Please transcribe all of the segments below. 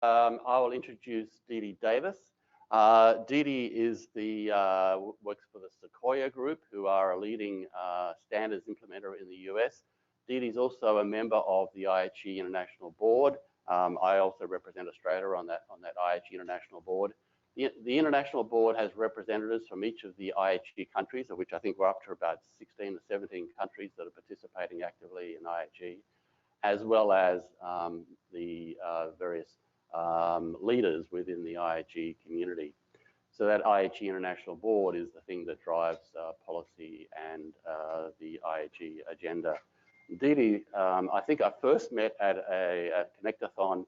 I will introduce Didi Davis. Didi is works for the Sequoia Group, who are a leading standards implementer in the US. Didi is also a member of the IHE International Board. I also represent Australia on that IHE International Board. The International Board has representatives from each of the IHE countries, of which I think we're up to about 16 or 17 countries that are participating actively in IHE, as well as the various leaders within the IHE community. So that IHE International Board is the thing that drives policy and the IHE agenda. Didi, I think I first met at a Connectathon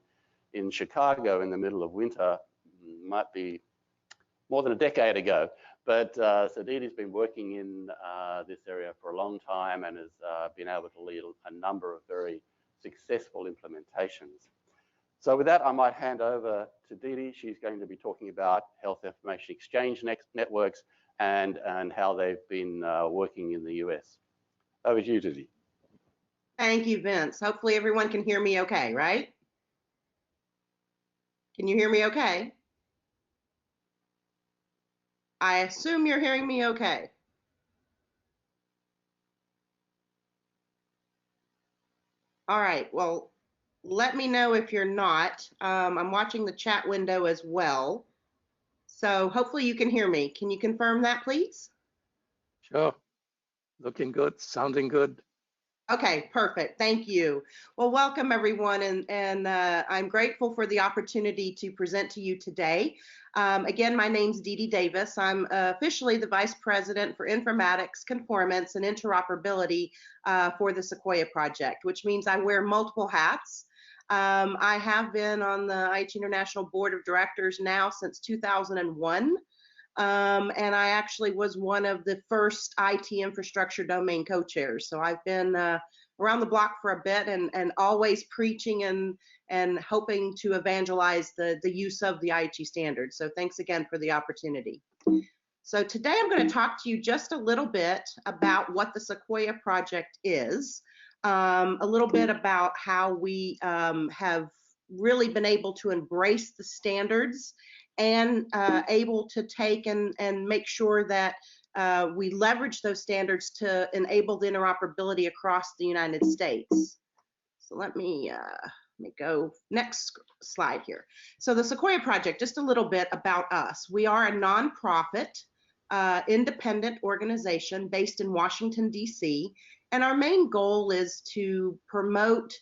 in Chicago in the middle of winter, might be more than a decade ago. But so Didi's been working in this area for a long time and has been able to lead a number of very successful implementations. So with that, I might hand over to Didi. She's going to be talking about health information exchange networks and how they've been working in the US. Over to you, Didi. Thank you, Vince. Hopefully everyone can hear me okay, right? Can you hear me okay? I assume you're hearing me okay. All right, well, let me know if you're not. I'm watching the chat window as well. So hopefully you can hear me. Can you confirm that, please? Sure. Looking good, sounding good. Okay, perfect. Thank you. Well, welcome everyone, and I'm grateful for the opportunity to present to you today. Again, my name's Didi Davis. I'm officially the Vice President for Informatics, Conformance, and Interoperability for the Sequoia Project, which means I wear multiple hats. I have been on the IHE International Board of Directors now since 2001. And I actually was one of the first IT infrastructure domain co-chairs. So I've been around the block for a bit and always preaching and hoping to evangelize the use of the IHE standards. So thanks again for the opportunity. So today I'm going to talk to you just a little bit about what the Sequoia Project is, a little bit about how we have really been able to embrace the standards and able to take and make sure that we leverage those standards to enable the interoperability across the United States. So let me go next slide here. So the Sequoia Project, just a little bit about us. We are a nonprofit, independent organization based in Washington, D.C., and our main goal is to promote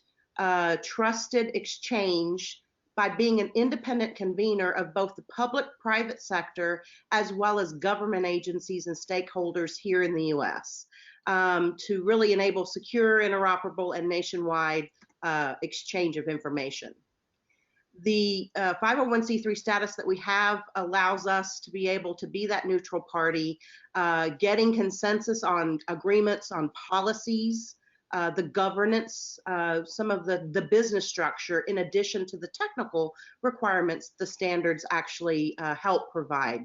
trusted exchange by being an independent convener of both the public-private sector as well as government agencies and stakeholders here in the U.S. To really enable secure, interoperable, and nationwide exchange of information. The 501c3 status that we have allows us to be able to be that neutral party, getting consensus on agreements on policies, the governance, some of the business structure, in addition to the technical requirements the standards actually help provide.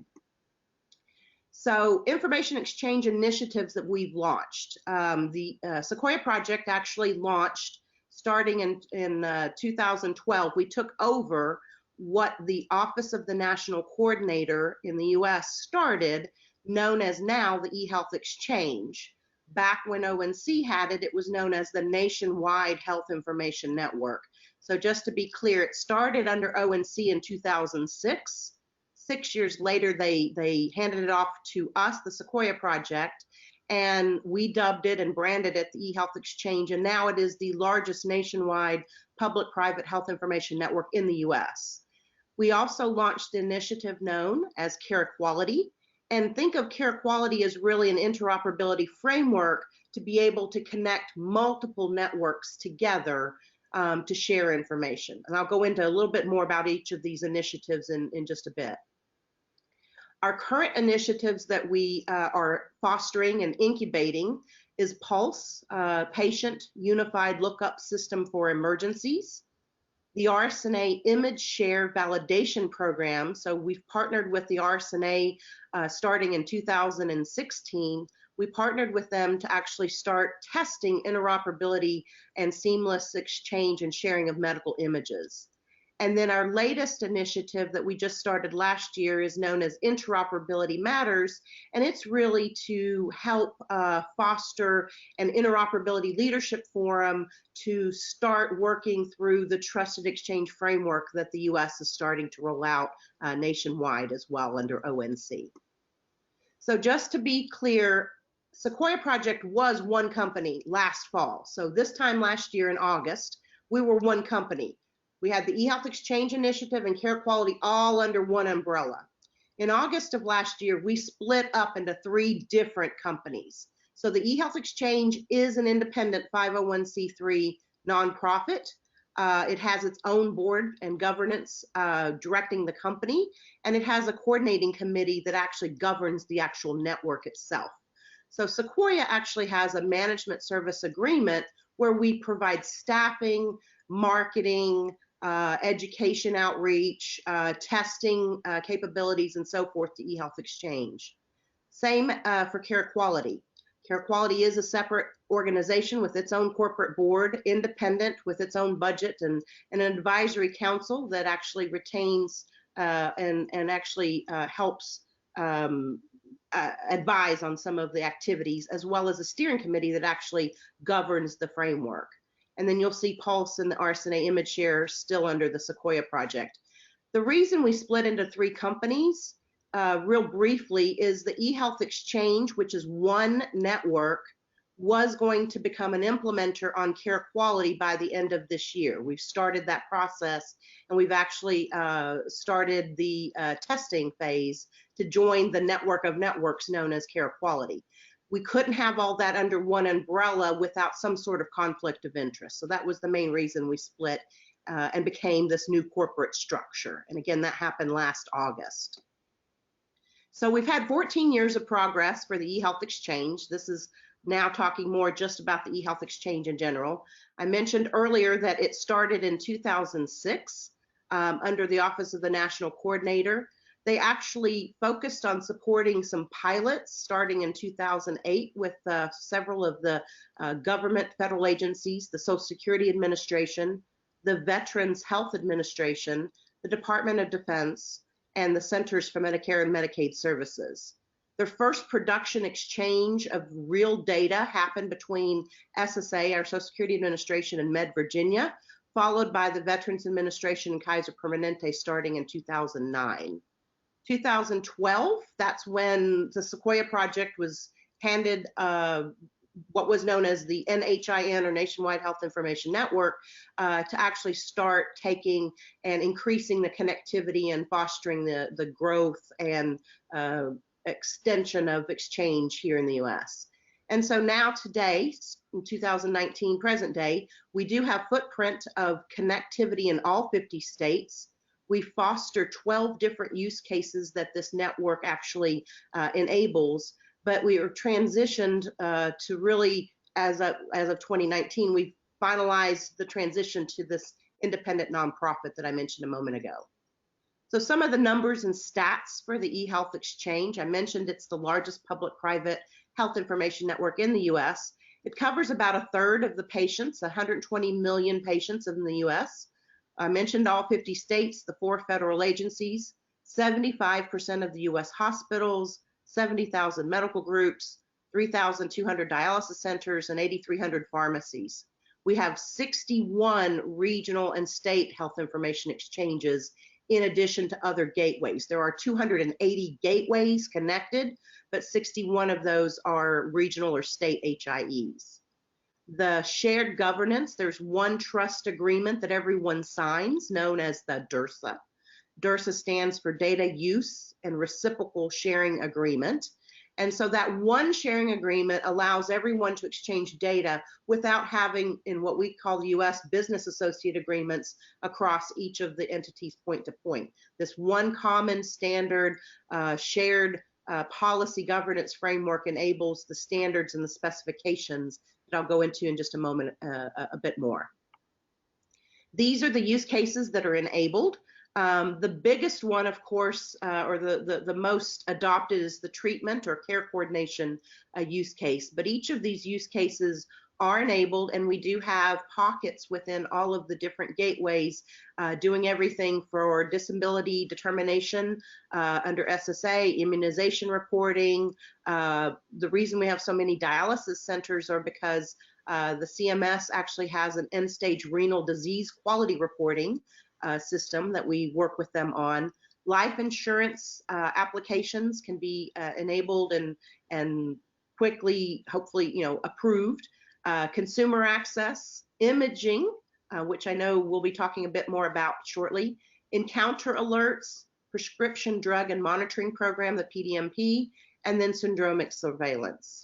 So information exchange initiatives that we've launched. The Sequoia Project actually launched starting in 2012. We took over what the Office of the National Coordinator in the US started, known as now the eHealth Exchange. Back when ONC had it, it was known as the Nationwide Health Information Network. So just to be clear, it started under ONC in 2006. 6 years later, they handed it off to us, the Sequoia Project, and we dubbed it and branded it the eHealth Exchange, and now it is the largest nationwide public-private health information network in the US. We also launched the initiative known as Care Quality, and think of Care Quality as really an interoperability framework to be able to connect multiple networks together to share information. And I'll go into a little bit more about each of these initiatives in just a bit. Our current initiatives that we are fostering and incubating is Pulse, Patient Unified Lookup System for Emergencies, the RSNA Image Share Validation Program. So we've partnered with the RSNA starting in 2016. We partnered with them to actually start testing interoperability and seamless exchange and sharing of medical images. And then our latest initiative that we just started last year is known as Interoperability Matters, and it's really to help foster an interoperability leadership forum to start working through the trusted exchange framework that the U.S. is starting to roll out nationwide as well under ONC. So just to be clear, Sequoia Project was one company last fall. So this time last year in August, we were one company. We had the eHealth Exchange Initiative and Care Quality all under one umbrella. In August of last year, we split up into 3 different companies. So the eHealth Exchange is an independent 501c3 nonprofit. It has its own board and governance directing the company, and it has a coordinating committee that actually governs the actual network itself. So Sequoia actually has a management service agreement where we provide staffing, marketing, education outreach, testing capabilities, and so forth to eHealth Exchange. Same for Care Quality. Care Quality is a separate organization with its own corporate board, independent with its own budget, and an advisory council that actually retains and actually helps advise on some of the activities, as well as a steering committee that actually governs the framework. And then you'll see Pulse and the RSNA Image Share still under the Sequoia Project. The reason we split into 3 companies, real briefly, is the eHealth Exchange, which is one network, was going to become an implementer on Care Quality by the end of this year. We've started that process, and we've actually started the testing phase to join the network of networks known as Care Quality. We couldn't have all that under one umbrella without some sort of conflict of interest. So that was the main reason we split and became this new corporate structure. And again, that happened last August. So we've had 14 years of progress for the eHealth Exchange. This is now talking more just about the eHealth Exchange in general. I mentioned earlier that it started in 2006 under the Office of the National Coordinator. They actually focused on supporting some pilots starting in 2008 with several of the government federal agencies, the Social Security Administration, the Veterans Health Administration, the Department of Defense, and the Centers for Medicare and Medicaid Services. Their first production exchange of real data happened between SSA, our Social Security Administration, and Med Virginia, followed by the Veterans Administration and Kaiser Permanente starting in 2009. 2012, that's when the Sequoia Project was handed what was known as the NHIN, or Nationwide Health Information Network, to actually start taking and increasing the connectivity and fostering the growth and extension of exchange here in the US. And so now today, in 2019, present day, we do have footprint of connectivity in all 50 states. We foster 12 different use cases that this network actually enables, but we are transitioned to really, as of 2019, we've finalized the transition to this independent nonprofit that I mentioned a moment ago. So some of the numbers and stats for the eHealth Exchange, I mentioned it's the largest public-private health information network in the US. It covers about 1/3 of the patients, 120 million patients in the US. I mentioned all 50 states, the 4 federal agencies, 75% of the US hospitals, 70,000 medical groups, 3,200 dialysis centers, and 8,300 pharmacies. We have 61 regional and state health information exchanges in addition to other gateways. There are 280 gateways connected, but 61 of those are regional or state HIEs. The shared governance, there's one trust agreement that everyone signs, known as the DIRSA. DIRSA stands for Data Use and Reciprocal Sharing Agreement. And so that one sharing agreement allows everyone to exchange data without having, in what we call the US business associate agreements, across each of the entities point to point. This one common standard shared policy governance framework enables the standards and the specifications that I'll go into in just a moment a bit more. These are the use cases that are enabled. The biggest one, of course, or the most adopted, is the treatment or care coordination use case. But each of these use cases are enabled, and we do have pockets within all of the different gateways doing everything for disability determination under SSA, immunization reporting. The reason we have so many dialysis centers are because the CMS actually has an end-stage renal disease quality reporting system that we work with them on. Life insurance applications can be enabled and quickly, hopefully, approved. Consumer access, imaging, which I know we'll be talking a bit more about shortly, encounter alerts, prescription drug and monitoring program, the PDMP, and then syndromic surveillance.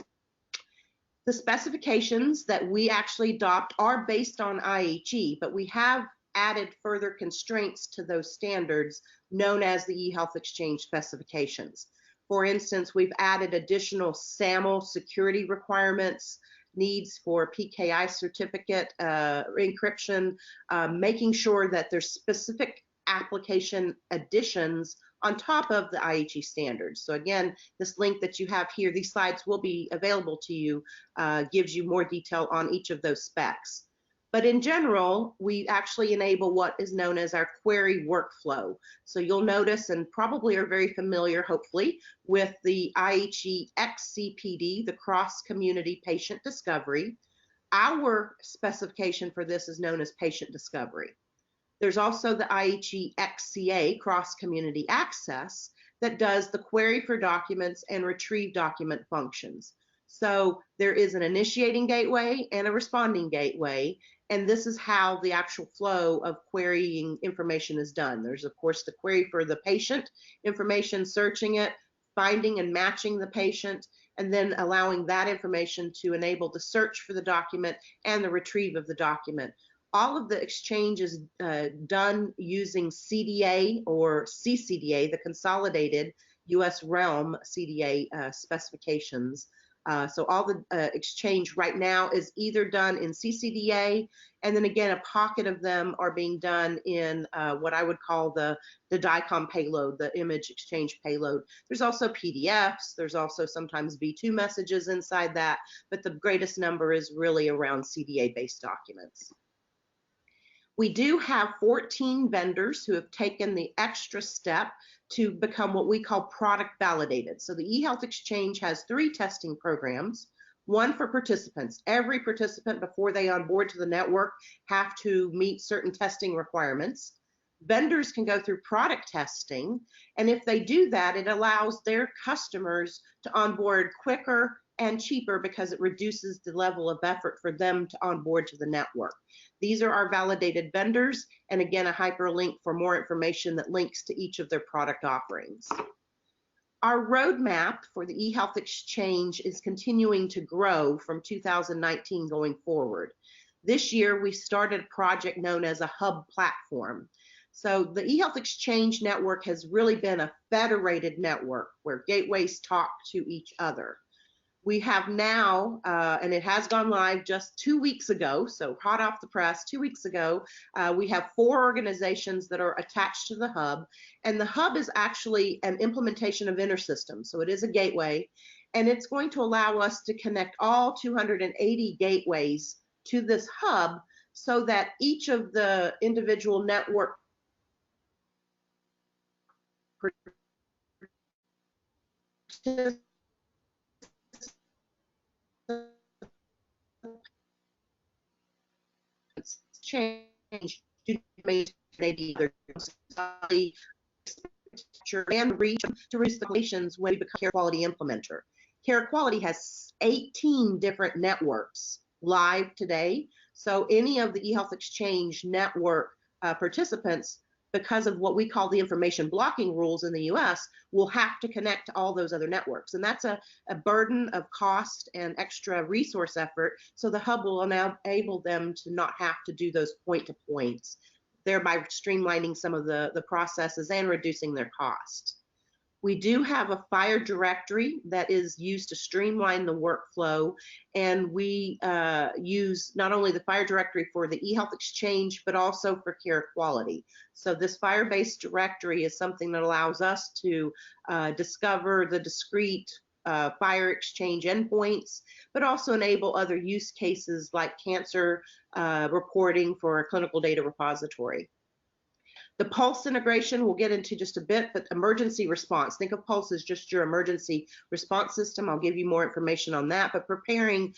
The specifications that we actually adopt are based on IHE, but we have added further constraints to those standards known as the eHealth Exchange specifications. For instance, we've added additional SAML security requirements, needs for PKI certificate encryption, making sure that there's specific application additions on top of the IHE standards. So again, this link that you have here, these slides will be available to you, gives you more detail on each of those specs. But in general, we actually enable what is known as our query workflow. So you'll notice, and probably are very familiar, hopefully, with the IHE XCPD, the cross-community patient discovery. Our specification for this is known as patient discovery. There's also the IHE XCA, cross-community access, that does the query for documents and retrieve document functions. So there is an initiating gateway and a responding gateway, and this is how the actual flow of querying information is done. There's, of course, the query for the patient information, searching it, finding and matching the patient, and then allowing that information to enable the search for the document and the retrieve of the document. All of the exchange is done using CDA or CCDA, the Consolidated U.S. Realm CDA specifications. So all the exchange right now is either done in CCDA, and then again, a pocket of them are being done in what I would call the DICOM payload, the image exchange payload. There's also PDFs, there's also sometimes V2 messages inside that, but the greatest number is really around CDA-based documents. We do have 14 vendors who have taken the extra step to become what we call product validated. So the eHealth Exchange has 3 testing programs, one for participants. Every participant before they onboard to the network have to meet certain testing requirements. Vendors can go through product testing, and if they do that, it allows their customers to onboard quicker and cheaper because it reduces the level of effort for them to onboard to the network. These are our validated vendors, and again, a hyperlink for more information that links to each of their product offerings. Our roadmap for the eHealth Exchange is continuing to grow from 2019 going forward. This year, we started a project known as a hub platform. So the eHealth Exchange network has really been a federated network where gateways talk to each other. We have now, and it has gone live just 2 weeks ago, so hot off the press, 2 weeks ago, we have 4 organizations that are attached to the hub, and the hub is actually an implementation of InterSystem, so it is a gateway, and it's going to allow us to connect all 280 gateways to this hub so that each of the individual network change to maybe either and reach to reach the clinicians when we become care quality implementer. Care quality has 18 different networks live today, so any of the eHealth Exchange network participants, because of what we call the information blocking rules in the US, will have to connect to all those other networks. And that's a burden of cost and extra resource effort. So the hub will now enable them to not have to do those point-to-points, thereby streamlining some of the processes and reducing their cost. We do have a fire directory that is used to streamline the workflow, and we use not only the fire directory for the eHealth Exchange, but also for care quality. So this fire-based directory is something that allows us to discover the discrete fire exchange endpoints, but also enable other use cases like cancer reporting for a clinical data repository. The Pulse integration we'll get into just a bit, but emergency response. Think of Pulse as just your emergency response system. I'll give you more information on that, but preparing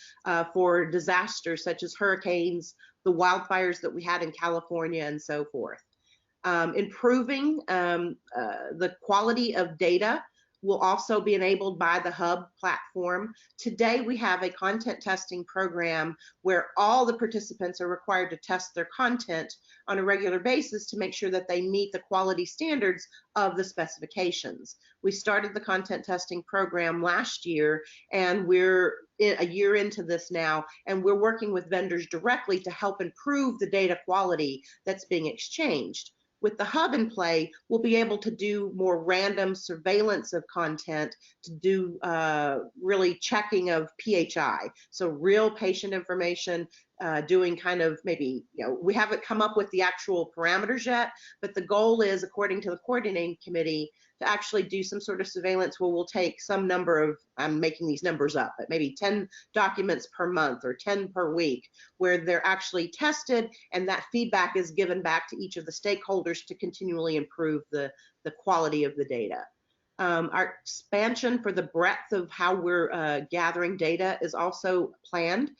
for disasters such as hurricanes, the wildfires that we had in California, and so forth. Improving the quality of data will also be enabled by the Hub platform. Today, we have a content testing program where all the participants are required to test their content on a regular basis to make sure that they meet the quality standards of the specifications. We started the content testing program last year, and we're a year into this now, and we're working with vendors directly to help improve the data quality that's being exchanged. With the Hub in play, we'll be able to do more random surveillance of content, to do really checking of PHI, so real patient information, doing kind of maybe, we haven't come up with the actual parameters yet, but the goal is, according to the coordinating committee, to actually do some sort of surveillance where we'll take some number of, I'm making these numbers up, but maybe 10 documents per month or 10 per week, where they're actually tested and that feedback is given back to each of the stakeholders to continually improve the quality of the data. Our expansion for the breadth of how we're gathering data is also planned.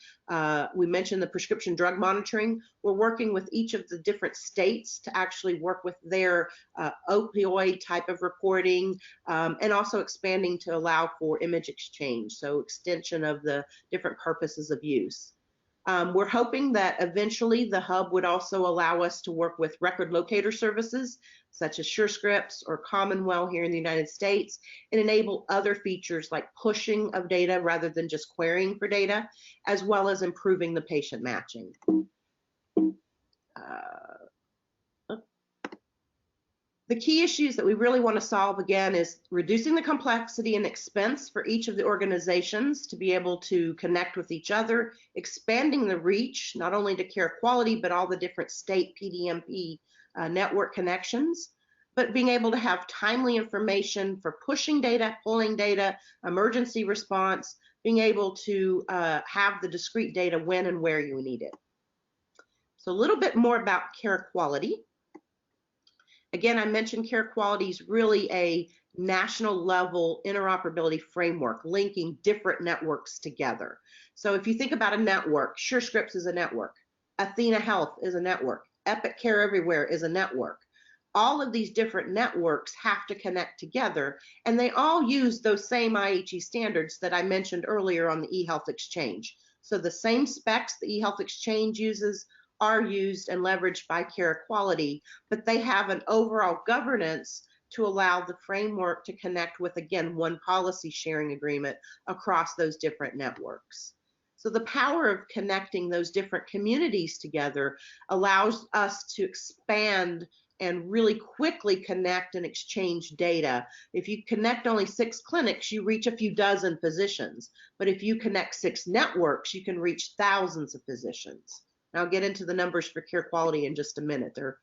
We mentioned the prescription drug monitoring. We're working with each of the different states to actually work with their opioid type of reporting, and also expanding to allow for image exchange, so extension of the different purposes of use. We're hoping that eventually the Hub would also allow us to work with record locator services such as SureScripts or Commonwealth here in the United States, and enable other features like pushing of data rather than just querying for data, as well as improving the patient matching. The key issues that we really want to solve, again, is reducing the complexity and expense for each of the organizations to be able to connect with each other, expanding the reach, not only to care quality, but all the different state PDMP network connections, but being able to have timely information for pushing data, pulling data, emergency response, being able to have the discrete data when and where you need it. So a little bit more about care quality. Again, I mentioned care quality is really a national level interoperability framework linking different networks together. So if you think about a network, SureScripts is a network, Athena Health is a network, Epic Care Everywhere is a network. All of these different networks have to connect together, and they all use those same IHE standards that I mentioned earlier on the eHealth Exchange. So the same specs the eHealth Exchange uses are used and leveraged by Care Quality, but they have an overall governance to allow the framework to connect with, again, one policy sharing agreement across those different networks. So the power of connecting those different communities together allows us to expand and really quickly connect and exchange data. If you connect only 6 clinics, you reach a few dozen physicians. But if you connect 6 networks, you can reach thousands of physicians. And I'll get into the numbers for Care Quality in just a minute. They're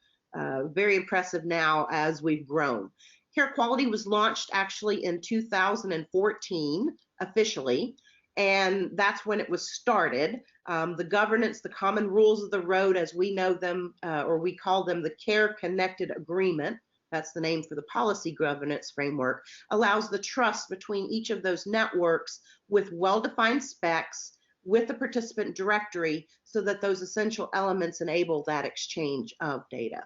very impressive now as we've grown. Care Quality was launched actually in 2014 officially, and that's when it was started. The governance, the common rules of the road as we know them, or we call them the Care Connected Agreement, that's the name for the policy governance framework, allows the trust between each of those networks with well-defined specs, with the participant directory, so that those essential elements enable that exchange of data.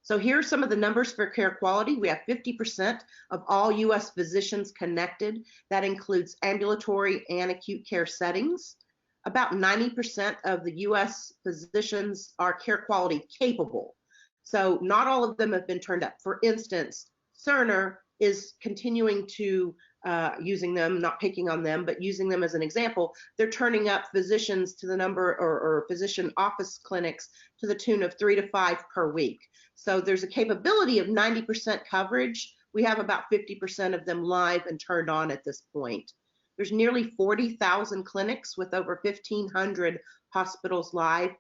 So here are some of the numbers for Care Quality. We have 50% of all U.S. physicians connected. That includes ambulatory and acute care settings. About 90% of the U.S. physicians are Care Quality capable. So not all of them have been turned up. For instance, Cerner is continuing to using them, not picking on them, but using them as an example. They're turning up physicians to the number, or physician office clinics to the tune of 3 to 5 per week. So there's a capability of 90% coverage. We have about 50% of them live and turned on at this point. There's nearly 40,000 clinics with over 1,500 hospitals live,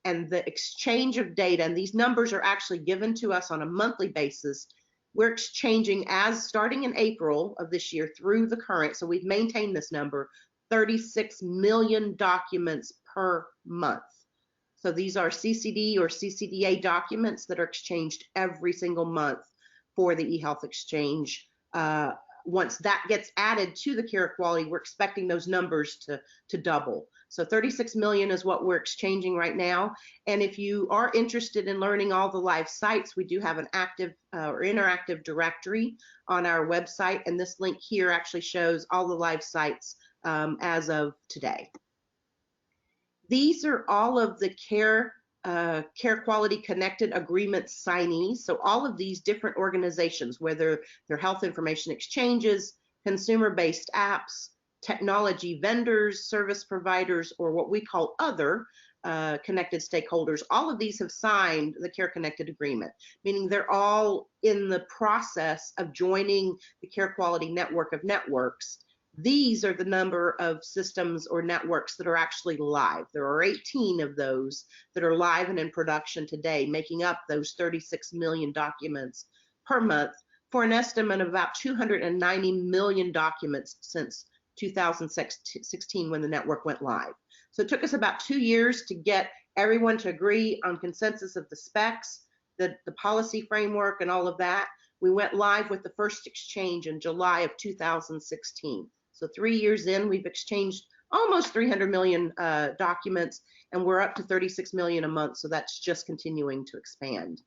and the exchange of data, and these numbers are actually given to us on a monthly basis, we're exchanging, as starting in April of this year through the current, so we've maintained this number, 36 million documents per month. So these are CCD or CCDA documents that are exchanged every single month for the eHealth exchange. Once that gets added to the care quality, we're expecting those numbers to double. So 36 million is what we're exchanging right now. And if you are interested in learning all the live sites, we do have an active or interactive directory on our website. And this link here actually shows all the live sites as of today. These are all of the care quality connected agreement signees. So all of these different organizations, whether they're health information exchanges, consumer-based apps, technology vendors, service providers, or what we call other connected stakeholders, all of these have signed the Care Connected Agreement, meaning they're all in the process of joining the care quality network of networks. These are the number of systems or networks that are actually live. There are 18 of those that are live and in production today, making up those 36 million documents per month for an estimate of about 290 million documents since 2016 when the network went live. So it took us about 2 years to get everyone to agree on consensus of the specs, the policy framework and all of that. We went live with the first exchange in July of 2016. So 3 years in, we've exchanged almost 300 million documents, and we're up to 36 million a month. So that's just continuing to expand.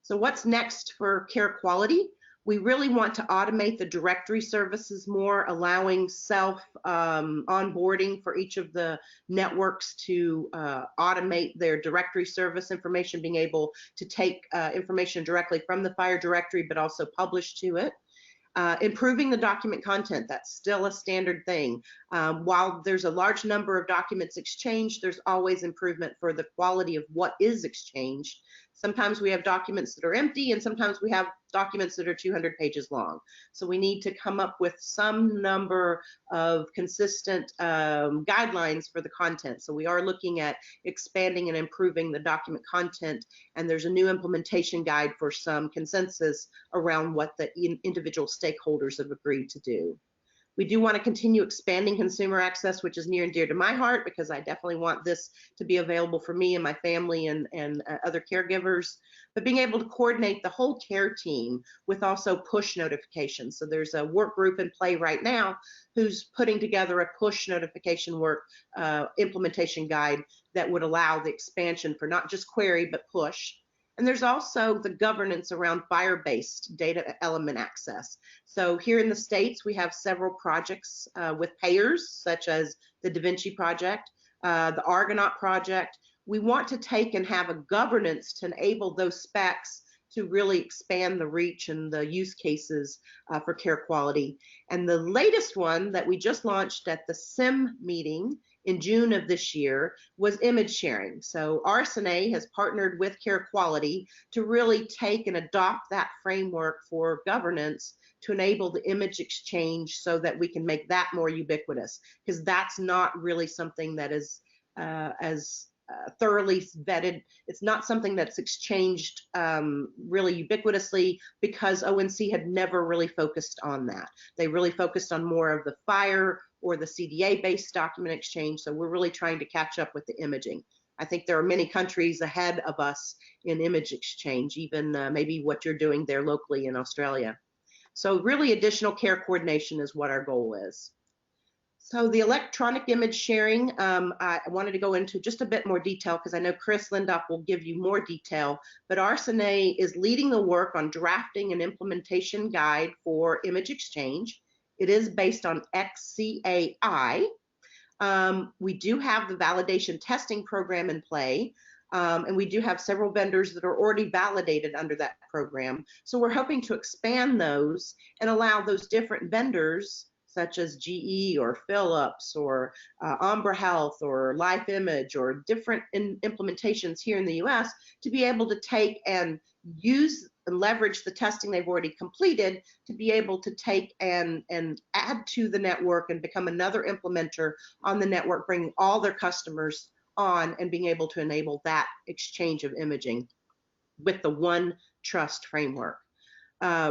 So what's next for care quality? We really want to automate the directory services more, allowing self onboarding for each of the networks to automate their directory service information, being able to take information directly from the FHIR directory, but also publish to it. Improving the document content, that's still a standard thing. While there's a large number of documents exchanged, there's always improvement for the quality of what is exchanged. Sometimes we have documents that are empty, and sometimes we have documents that are 200 pages long. So we need to come up with some number of consistent guidelines for the content. So we are looking at expanding and improving the document content, and there's a new implementation guide for some consensus around what the individual stakeholders have agreed to do. We do want to continue expanding consumer access, which is near and dear to my heart, because I definitely want this to be available for me and my family and other caregivers. But being able to coordinate the whole care team with also push notifications. So there's a work group in play right now who's putting together a push notification implementation guide that would allow the expansion for not just query, but push. And there's also the governance around FHIR-based data element access. So here in the States, we have several projects with payers, such as the DaVinci Project, the Argonaut Project. We want to take and have a governance to enable those specs to really expand the reach and the use cases for care quality. And the latest one that we just launched at the SIM meeting in June of this year was image sharing. So RSNA has partnered with Care Quality to really take and adopt that framework for governance to enable the image exchange so that we can make that more ubiquitous, because that's not really something that is as thoroughly vetted. It's not something that's exchanged really ubiquitously, because ONC had never really focused on that. They really focused on more of the FHIR or the CDA-based document exchange. So we're really trying to catch up with the imaging. I think there are many countries ahead of us in image exchange, even maybe what you're doing there locally in Australia. So really additional care coordination is what our goal is. So the electronic image sharing, I wanted to go into just a bit more detail because I know Chris Lindop will give you more detail, but RSNA is leading the work on drafting an implementation guide for image exchange. It is based on XCAI. We do have the validation testing program in play, and we do have several vendors that are already validated under that program. So we're hoping to expand those and allow those different vendors, such as GE or Philips or Ambra Health or Life Image or different implementations here in the US, to be able to take and use and leverage the testing they've already completed to be able to take and add to the network and become another implementer on the network, bringing all their customers on and being able to enable that exchange of imaging with the One Trust framework.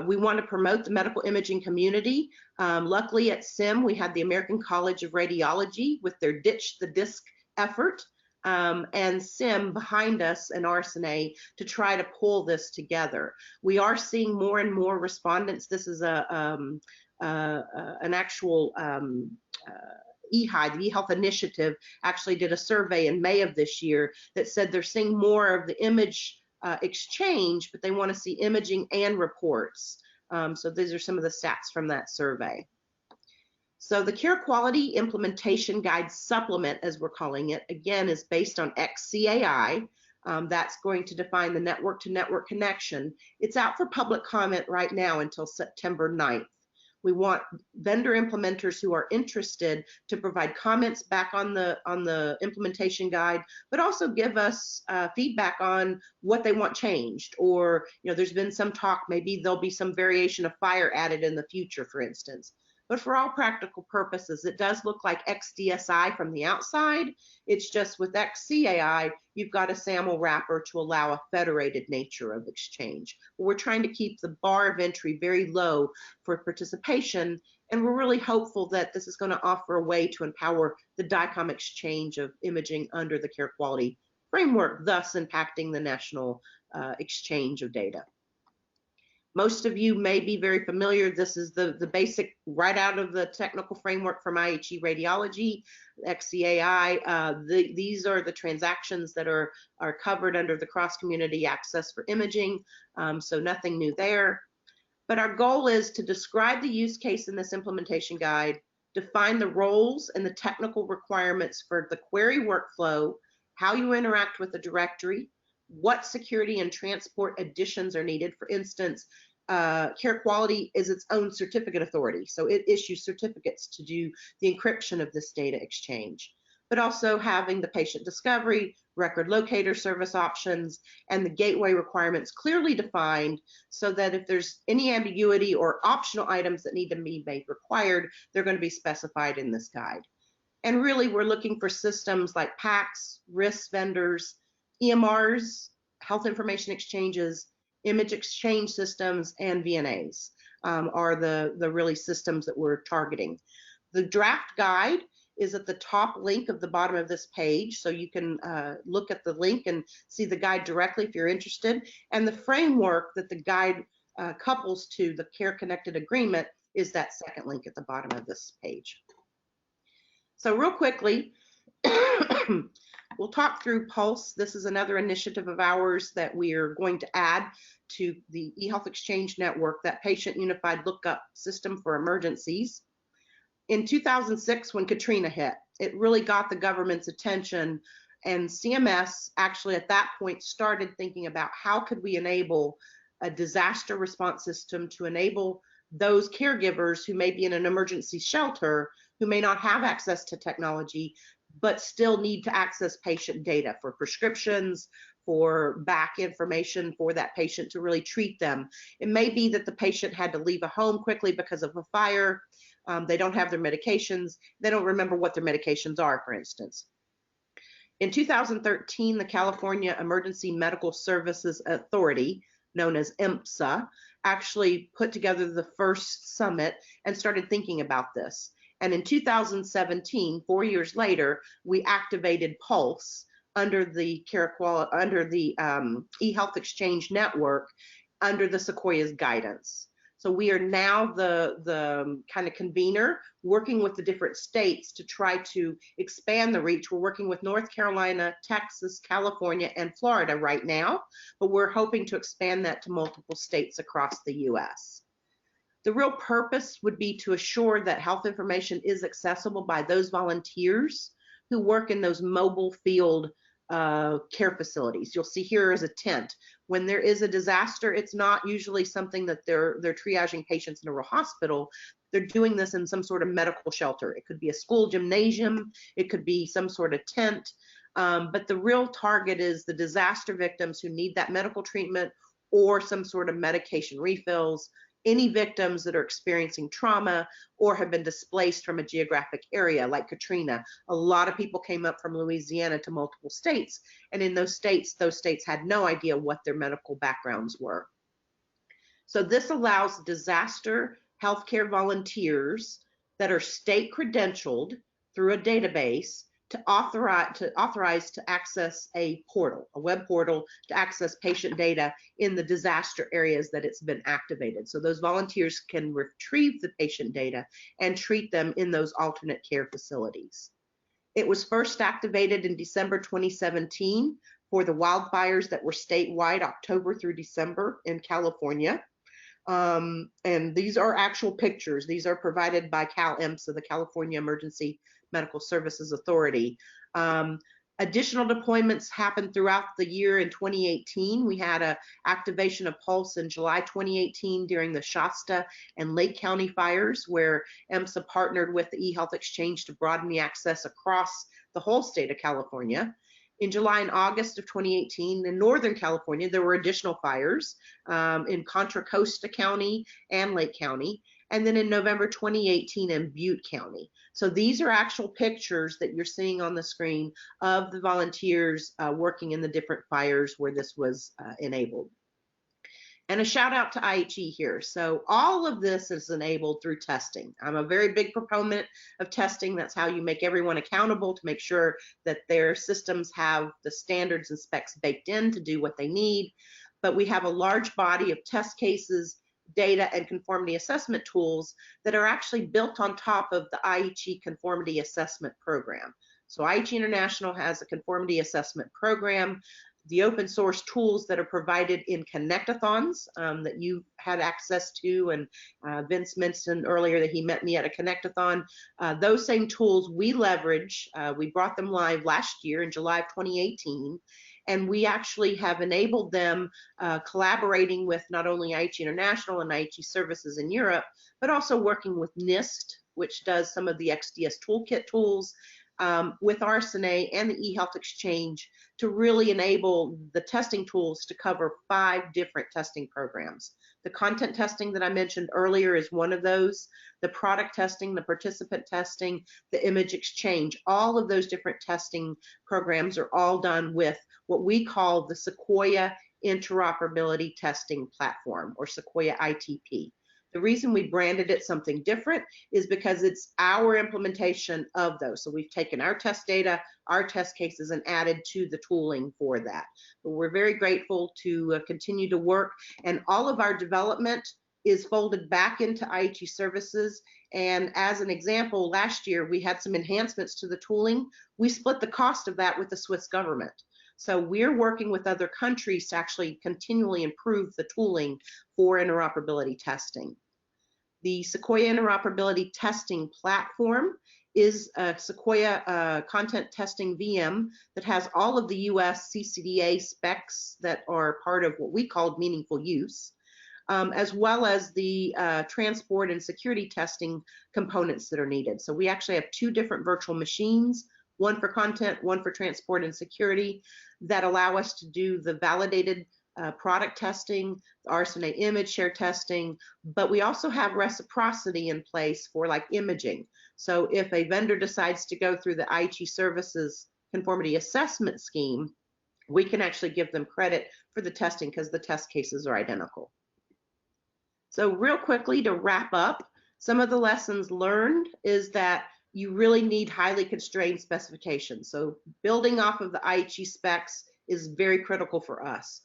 We want to promote the medical imaging community. Luckily at SIM, we had the American College of Radiology with their Ditch the Disc effort, and SIM behind us and RSNA to try to pull this together. We are seeing more and more respondents. This is an actual IHE, the eHealth Initiative, actually did a survey in May of this year that said they're seeing more of the image exchange, but they want to see imaging and reports. So these are some of the stats from that survey. So the Care Quality Implementation Guide Supplement, as we're calling it, again, is based on XCAI. That's going to define the network-to-network connection. It's out for public comment right now until September 9th. We want vendor implementers who are interested to provide comments back on the implementation guide, but also give us feedback on what they want changed. Or, there's been some talk, maybe there'll be some variation of FHIR added in the future, for instance. But for all practical purposes, it does look like XDSI from the outside. It's just with XCAI, you've got a SAML wrapper to allow a federated nature of exchange. We're trying to keep the bar of entry very low for participation, and we're really hopeful that this is going to offer a way to empower the DICOM exchange of imaging under the care quality framework, thus impacting the national exchange of data. Most of you may be very familiar. This is the basic right out of the technical framework from IHE Radiology, XCAI. These are the transactions that are covered under the cross-community access for imaging, so nothing new there. But our goal is to describe the use case in this implementation guide, define the roles and the technical requirements for the query workflow, how you interact with the directory, what security and transport additions are needed. For instance, Care Quality is its own certificate authority, so it issues certificates to do the encryption of this data exchange, but also having the patient discovery, record locator service options, and the gateway requirements clearly defined so that if there's any ambiguity or optional items that need to be made required, they're going to be specified in this guide. And really, we're looking for systems like PACS, RIS vendors, EMRs, health information exchanges, image exchange systems, and VNAs are the really systems that we're targeting. The draft guide is at the top link of the bottom of this page, so you can look at the link and see the guide directly if you're interested. And the framework that the guide couples to the Care Connected Agreement is that second link at the bottom of this page. So real quickly, we'll talk through Pulse. This is another initiative of ours that we are going to add to the eHealth Exchange Network, that patient unified lookup system for emergencies. In 2006, when Katrina hit, it really got the government's attention, and CMS actually at that point started thinking about how could we enable a disaster response system to enable those caregivers who may be in an emergency shelter, who may not have access to technology, but still need to access patient data for prescriptions, for back information for that patient to really treat them. It may be that the patient had to leave a home quickly because of a fire. They don't have their medications. They don't remember what their medications are, for instance. In 2013, the California Emergency Medical Services Authority, known as EMPSA, actually put together the first summit and started thinking about this. And in 2017, 4 years later, we activated Pulse under the eHealth Exchange Network under the Sequoia's guidance. So we are now the kind of convener working with the different states to try to expand the reach. We're working with North Carolina, Texas, California, and Florida right now, but we're hoping to expand that to multiple states across the US. The real purpose would be to assure that health information is accessible by those volunteers who work in those mobile field care facilities. You'll see here is a tent. When there is a disaster, it's not usually something that they're triaging patients in a real hospital. They're doing this in some sort of medical shelter. It could be a school gymnasium. It could be some sort of tent. But the real target is the disaster victims who need that medical treatment or some sort of medication refills, any victims that are experiencing trauma or have been displaced from a geographic area like Katrina. A lot of people came up from Louisiana to multiple states, and in those states had no idea what their medical backgrounds were. So this allows disaster healthcare volunteers that are state credentialed through a database to authorize to access a portal, a web portal to access patient data in the disaster areas that it's been activated. So those volunteers can retrieve the patient data and treat them in those alternate care facilities. It was first activated in December 2017 for the wildfires that were statewide October through December in California. And these are actual pictures. These are provided by CalEMSA, the California Emergency Medical Services Authority. Additional deployments happened throughout the year. In 2018, we had an activation of Pulse in July 2018 during the Shasta and Lake County fires, where EMSA partnered with the eHealth Exchange to broaden the access across the whole state of California. In July and August of 2018, in Northern California, there were additional fires in Contra Costa County and Lake County. And then in November 2018 in Butte County. So these are actual pictures that you're seeing on the screen of the volunteers working in the different fires where this was enabled. And a shout out to IHE here. So all of this is enabled through testing. I'm a very big proponent of testing. That's how you make everyone accountable, to make sure that their systems have the standards and specs baked in to do what they need. But we have a large body of test cases, data, and conformity assessment tools that are actually built on top of the IHE conformity assessment program. So IHE International has a conformity assessment program. The open source tools that are provided in connectathons that you had access to, and Vince mentioned earlier that he met me at a connectathon. Those same tools we leverage. We brought them live last year in July of 2018. And we actually have enabled them collaborating with not only IHE International and IHE services in Europe, but also working with NIST, which does some of the XDS toolkit tools, with RSNA and the eHealth Exchange, to really enable the testing tools to cover 5 different testing programs. The content testing that I mentioned earlier is one of those. The product testing, the participant testing, the image exchange, all of those different testing programs are all done with what we call the Sequoia Interoperability Testing Platform, or Sequoia ITP. The reason we branded it something different is because it's our implementation of those. So we've taken our test data, our test cases, and added to the tooling for that. But we're very grateful to continue to work, and all of our development is folded back into IHE services. And as an example, last year we had some enhancements to the tooling. We split the cost of that with the Swiss government. So we're working with other countries to actually continually improve the tooling for interoperability testing. The Sequoia Interoperability Testing Platform is a Sequoia content testing VM that has all of the US CCDA specs that are part of what we called meaningful use, as well as the transport and security testing components that are needed. So we actually have 2 different virtual machines, one for content, one for transport and security, that allow us to do the validated product testing, the RSNA image share testing, but we also have reciprocity in place for like imaging. So if a vendor decides to go through the IHE services conformity assessment scheme, we can actually give them credit for the testing because the test cases are identical. So real quickly to wrap up, some of the lessons learned is that you really need highly constrained specifications. So building off of the IHE specs is very critical for us.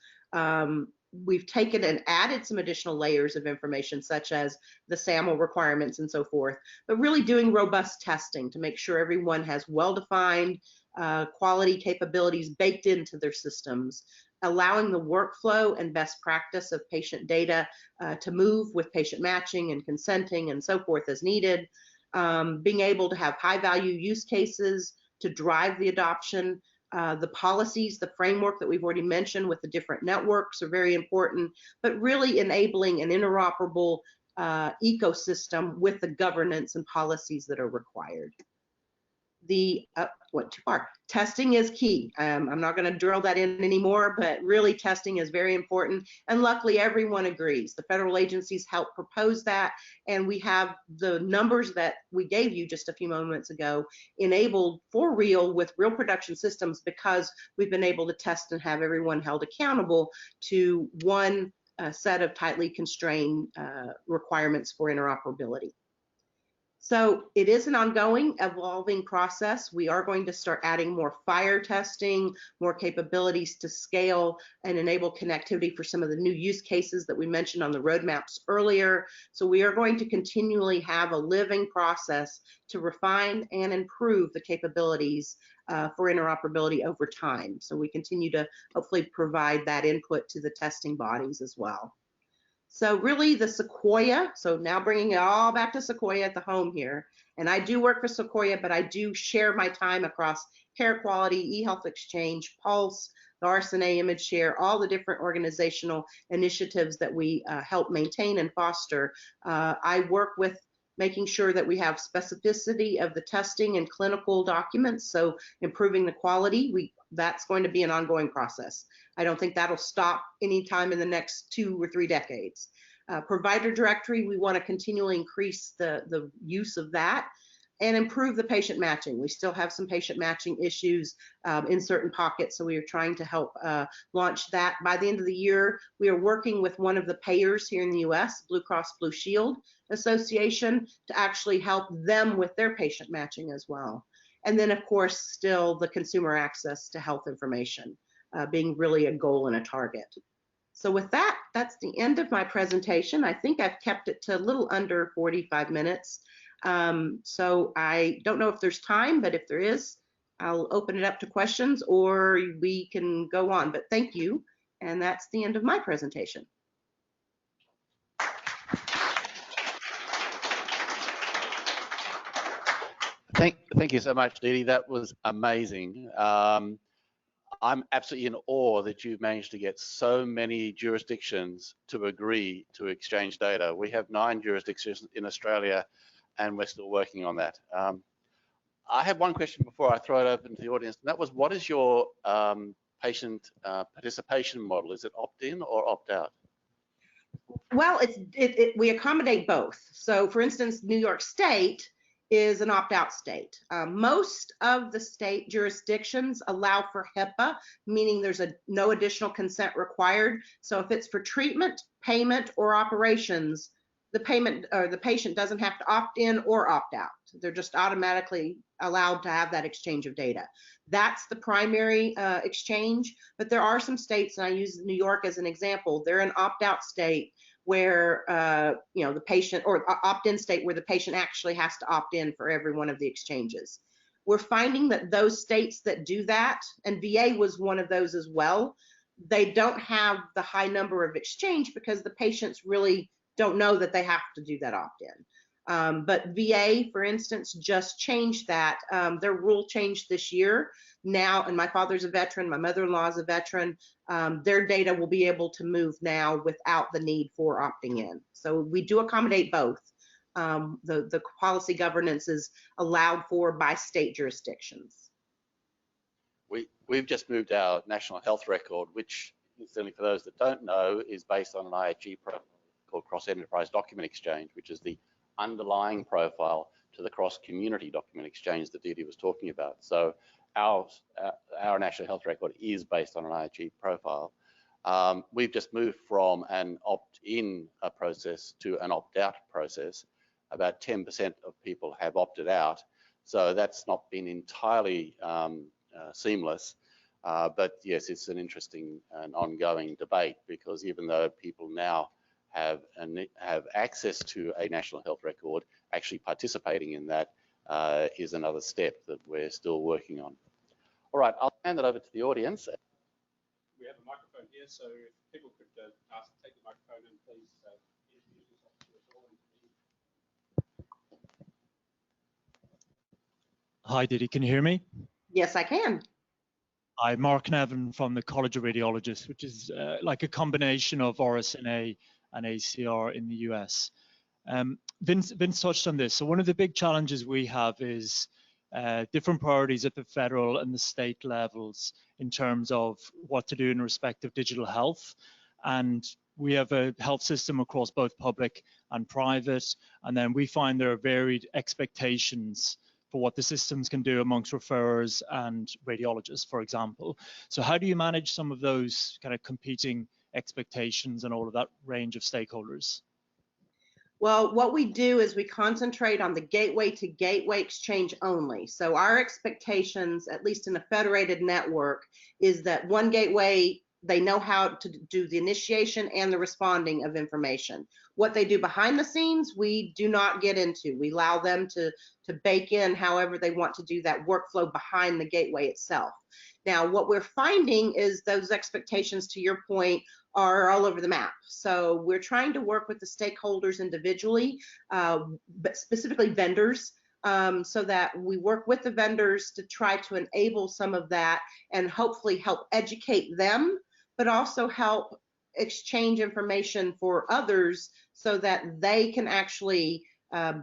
We've taken and added some additional layers of information, such as the SAML requirements and so forth, but really doing robust testing to make sure everyone has well-defined quality capabilities baked into their systems, allowing the workflow and best practice of patient data to move with patient matching and consenting and so forth as needed, being able to have high-value use cases to drive the adoption. The policies, the framework that we've already mentioned with the different networks are very important, but really enabling an interoperable ecosystem with the governance and policies that are required. Went too far. Testing is key. I'm not going to drill that in anymore, but really testing is very important. And luckily, everyone agrees. The federal agencies help propose that, and we have the numbers that we gave you just a few moments ago enabled for real with real production systems, because we've been able to test and have everyone held accountable to, one, set of tightly constrained requirements for interoperability. So it is an ongoing, evolving process. We are going to start adding more fire testing, more capabilities to scale and enable connectivity for some of the new use cases that we mentioned on the roadmaps earlier. So we are going to continually have a living process to refine and improve the capabilities for interoperability over time. So we continue to hopefully provide that input to the testing bodies as well. So really the Sequoia, so now bringing it all back to Sequoia at the home here, and I do work for Sequoia, but I do share my time across Care Quality, eHealth Exchange, Pulse, the RSNA Image Share, all the different organizational initiatives that we help maintain and foster. I work with making sure that we have specificity of the testing and clinical documents, so improving the quality. That's going to be an ongoing process. I don't think that'll stop anytime in the next 2 or 3 decades. Provider directory, we want to continually increase the use of that and improve the patient matching. We still have some patient matching issues in certain pockets, so we are trying to help launch that. By the end of the year, we are working with one of the payers here in the US, Blue Cross Blue Shield Association, to actually help them with their patient matching as well. And then, of course, still the consumer access to health information being really a goal and a target. So with that, that's the end of my presentation. I think I've kept it to a little under 45 minutes. So I don't know if there's time, but if there is, I'll open it up to questions or we can go on. But thank you. And that's the end of my presentation. Thank you so much, Didi. That was amazing. I'm absolutely in awe that you've managed to get so many jurisdictions to agree to exchange data. We have 9 jurisdictions in Australia, and we're still working on that. I have one question before I throw it open to the audience, and that was, what is your patient participation model? Is it opt-in or opt-out? Well, we accommodate both. So for instance, New York State is an opt-out state. Most of the state jurisdictions allow for HIPAA, meaning there's no additional consent required. So if it's for treatment, payment, or operations, the patient doesn't have to opt in or opt out. They're just automatically allowed to have that exchange of data. That's the primary exchange, but there are some states, and I use New York as an example, they're an opt-out state where the patient, or opt-in state where the patient actually has to opt in for every one of the exchanges. We're finding that those states that do that, and VA was one of those as well, they don't have the high number of exchange because the patients really don't know that they have to do that opt-in. But VA, for instance, just changed that. Their rule changed this year now, and my father's a veteran, my mother-in-law is a veteran. Their data will be able to move now without the need for opting in. So we do accommodate both. The policy governance is allowed for by state jurisdictions. We've just moved our national health record, which, incidentally, for those that don't know, is based on an IHE protocol called Cross-Enterprise Document Exchange, which is the underlying profile to the cross-community document exchange that Didi was talking about. So our national health record is based on an IHE profile. We've just moved from an opt-in process to an opt-out process. About 10% of people have opted out, so that's not been entirely seamless. But yes, it's an interesting and ongoing debate, because even though people now have access to a national health record, actually participating in that is another step that we're still working on. All right, I'll hand it over to the audience. We have a microphone here, so if people could take the microphone and please introduce yourself to us all. Hi, Didi, can you hear me? Yes, I can. I'm Mark Nevin from the College of Radiologists, which is like a combination of RSNA and ACR in the US. Vince touched on this. So one of the big challenges we have is different priorities at the federal and the state levels in terms of what to do in respect of digital health. And we have a health system across both public and private. And then we find there are varied expectations for what the systems can do amongst referrers and radiologists, for example. So how do you manage some of those kind of competing expectations and all of that range of stakeholders? Well, what we do is we concentrate on the gateway to gateway exchange only. So our expectations, at least in a federated network, is that one gateway, they know how to do the initiation and the responding of information. What they do behind the scenes, we do not get into. We allow them to bake in however they want to do that workflow behind the gateway itself. Now, what we're finding is those expectations, to your point, are all over the map. So we're trying to work with the stakeholders individually, but specifically vendors, so that we work with the vendors to try to enable some of that and hopefully help educate them, but also help exchange information for others so that they can actually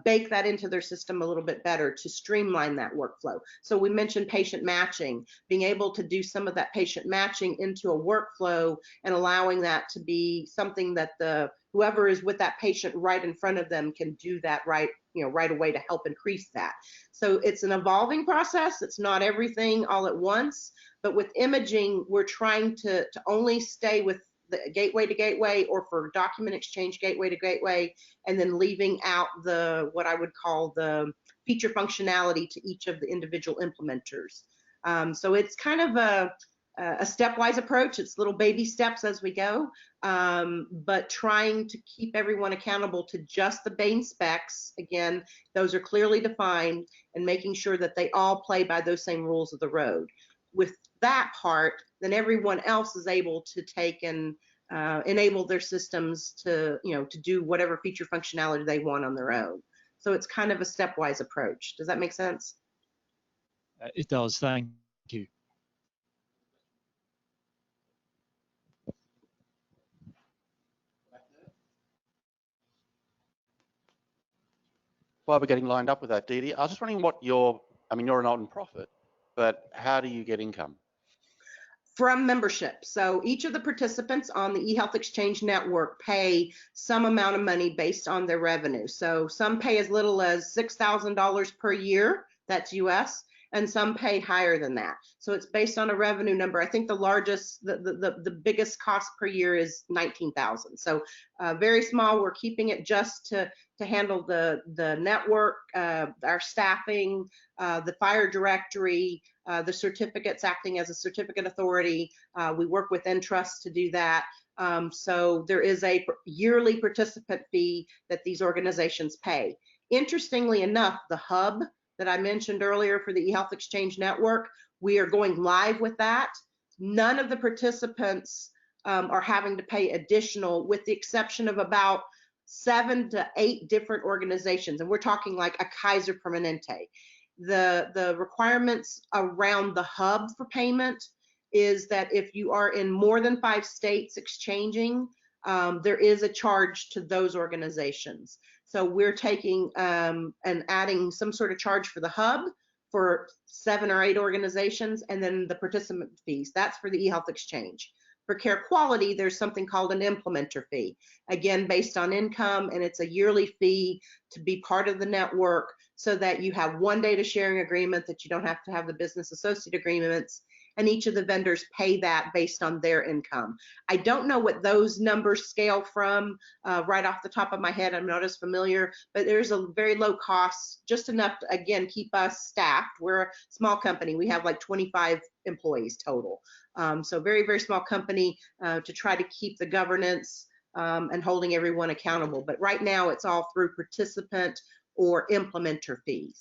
bake that into their system a little bit better to streamline that workflow. So we mentioned patient matching, being able to do some of that patient matching into a workflow and allowing that to be something that whoever is with that patient right in front of them can do that right away to help increase that. So it's an evolving process. It's not everything all at once, but with imaging, we're trying to only stay with the gateway to gateway, or for document exchange gateway to gateway, and then leaving out what I would call the feature functionality to each of the individual implementers. So it's kind of a stepwise approach. It's little baby steps as we go, but trying to keep everyone accountable to just the main specs. Again, those are clearly defined, and making sure that they all play by those same rules of the road. With that part, then everyone else is able to take and enable their systems to do whatever feature functionality they want on their own. So it's kind of a stepwise approach. Does that make sense? It does. Thank you. While we're getting lined up with that, Didi, I was just wondering what you're a non-profit, but how do you get income? From membership. So each of the participants on the eHealth Exchange Network pay some amount of money based on their revenue. So some pay as little as $6,000 per year, that's US, and some pay higher than that. So it's based on a revenue number. I think the largest, the biggest cost per year is $19,000. So very small. We're keeping it just to handle the network, our staffing, the fire directory, the certificates, acting as a certificate authority. We work with Entrust to do that. So there is a yearly participant fee that these organizations pay. Interestingly enough, the hub that I mentioned earlier for the eHealth Exchange Network, we are going live with that. None of the participants are having to pay additional, with the exception of about 7 to 8 different organizations. And we're talking like a Kaiser Permanente. The requirements around the hub for payment is that if you are in more than 5 states exchanging, there is a charge to those organizations. So we're taking and adding some sort of charge for the hub for 7 or 8 organizations, and then the participant fees. That's for the eHealth Exchange. For Care Quality, there's something called an implementer fee, again, based on income, and it's a yearly fee to be part of the network so that you have one data sharing agreement, that you don't have to have the business associate agreements, and each of the vendors pay that based on their income. I don't know what those numbers scale from right off the top of my head. I'm not as familiar, but there's a very low cost, just enough to, again, keep us staffed. We're a small company. We have like 25 employees total. So very, very small company to try to keep the governance and holding everyone accountable. But right now it's all through participant or implementer fees.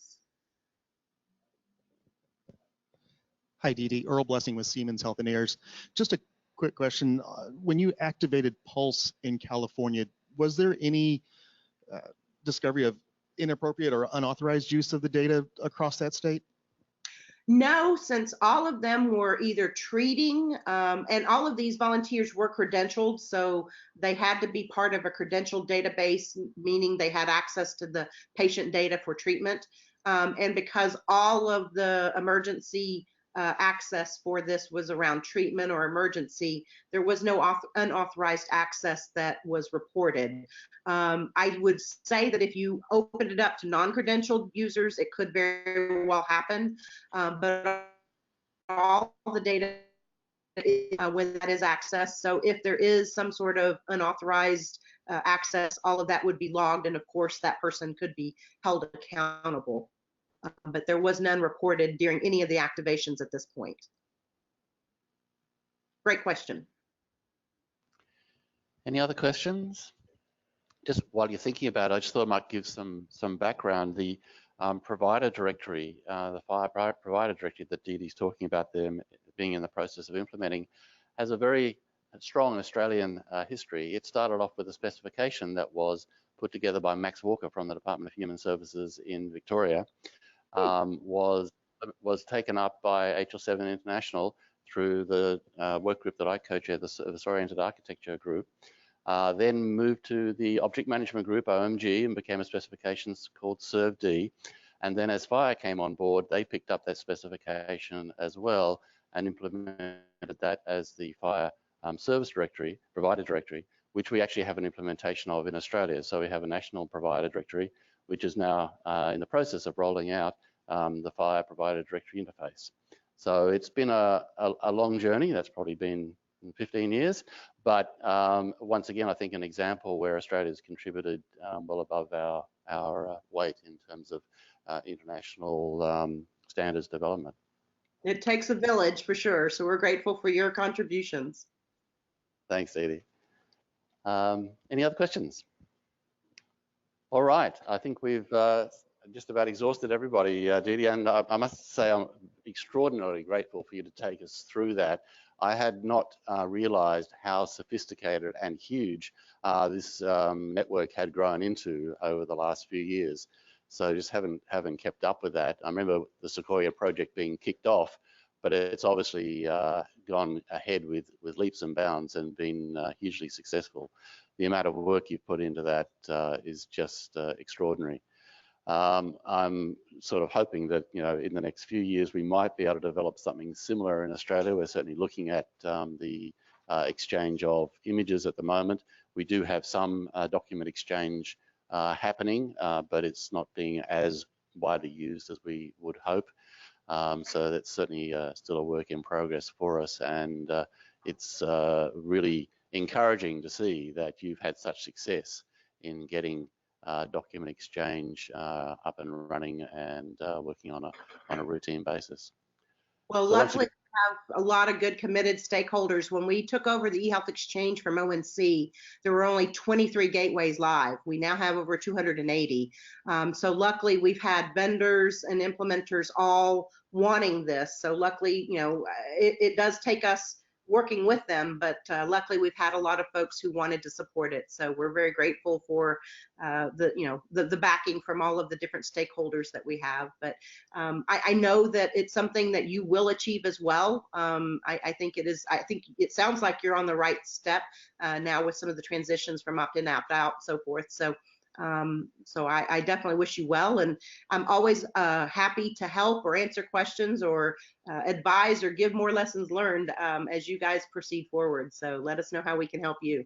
Hi, Didi. Earl Blessing with Siemens Healthineers. Just a quick question. When you activated Pulse in California, was there any discovery of inappropriate or unauthorized use of the data across that state? No, since all of them were either treating, and all of these volunteers were credentialed, so they had to be part of a credentialed database, meaning they had access to the patient data for treatment. And because all of the emergency access for this was around treatment or emergency, there was no unauthorized access that was reported. I would say that if you opened it up to non-credentialed users, it could very well happen, but all the data when that is accessed. So if there is some sort of unauthorized access, all of that would be logged, and of course that person could be held accountable. But there was none reported during any of the activations at this point. Great question. Any other questions? Just while you're thinking about it, I just thought I might give some background. The provider directory, the fire provider directory that Didi's talking about them being in the process of implementing, has a very strong Australian history. It started off with a specification that was put together by Max Walker from the Department of Human Services in Victoria, was taken up by HL7 International through the work group that I co-chair, the Service-Oriented Architecture Group, then moved to the Object Management Group, OMG, and became a specification called ServD. And then as Fire came on board, they picked up that specification as well and implemented that as the Fire Service Directory, Provider Directory, which we actually have an implementation of in Australia. So we have a national provider directory, which is now in the process of rolling out the Fire Provider Directory interface. So it's been a long journey. That's probably been 15 years, but once again, I think an example where Australia's contributed well above our weight in terms of international standards development. It takes a village for sure, so we're grateful for your contributions. Thanks, Didi. Any other questions? All right, I think we've just about exhausted everybody, Didi, and I must say I'm extraordinarily grateful for you to take us through that. I had not realized how sophisticated and huge this network had grown into over the last few years. So just haven't kept up with that. I remember the Sequoia project being kicked off, but it's obviously gone ahead with leaps and bounds and been hugely successful. The amount of work you've put into that is just extraordinary. I'm sort of hoping that, you know, in the next few years, we might be able to develop something similar in Australia. We're certainly looking at the exchange of images at the moment. We do have some document exchange happening, but it's not being as widely used as we would hope. So that's certainly still a work in progress for us, and it's really encouraging to see that you've had such success in getting document exchange up and running and working on a routine basis. Well, So luckily we have a lot of good committed stakeholders. When we took over the eHealth Exchange from ONC, there were only 23 gateways live. We now have over 280. So luckily we've had vendors and implementers all wanting this. So luckily, you know, it does take us working with them, but luckily we've had a lot of folks who wanted to support it. So we're very grateful for the backing from all of the different stakeholders that we have. But I know that it's something that you will achieve as well. I think it is. I think it sounds like you're on the right step now with some of the transitions from opt-in, opt-out, so forth. So I definitely wish you well, and I'm always happy to help or answer questions or advise or give more lessons learned as you guys proceed forward. So let us know how we can help you.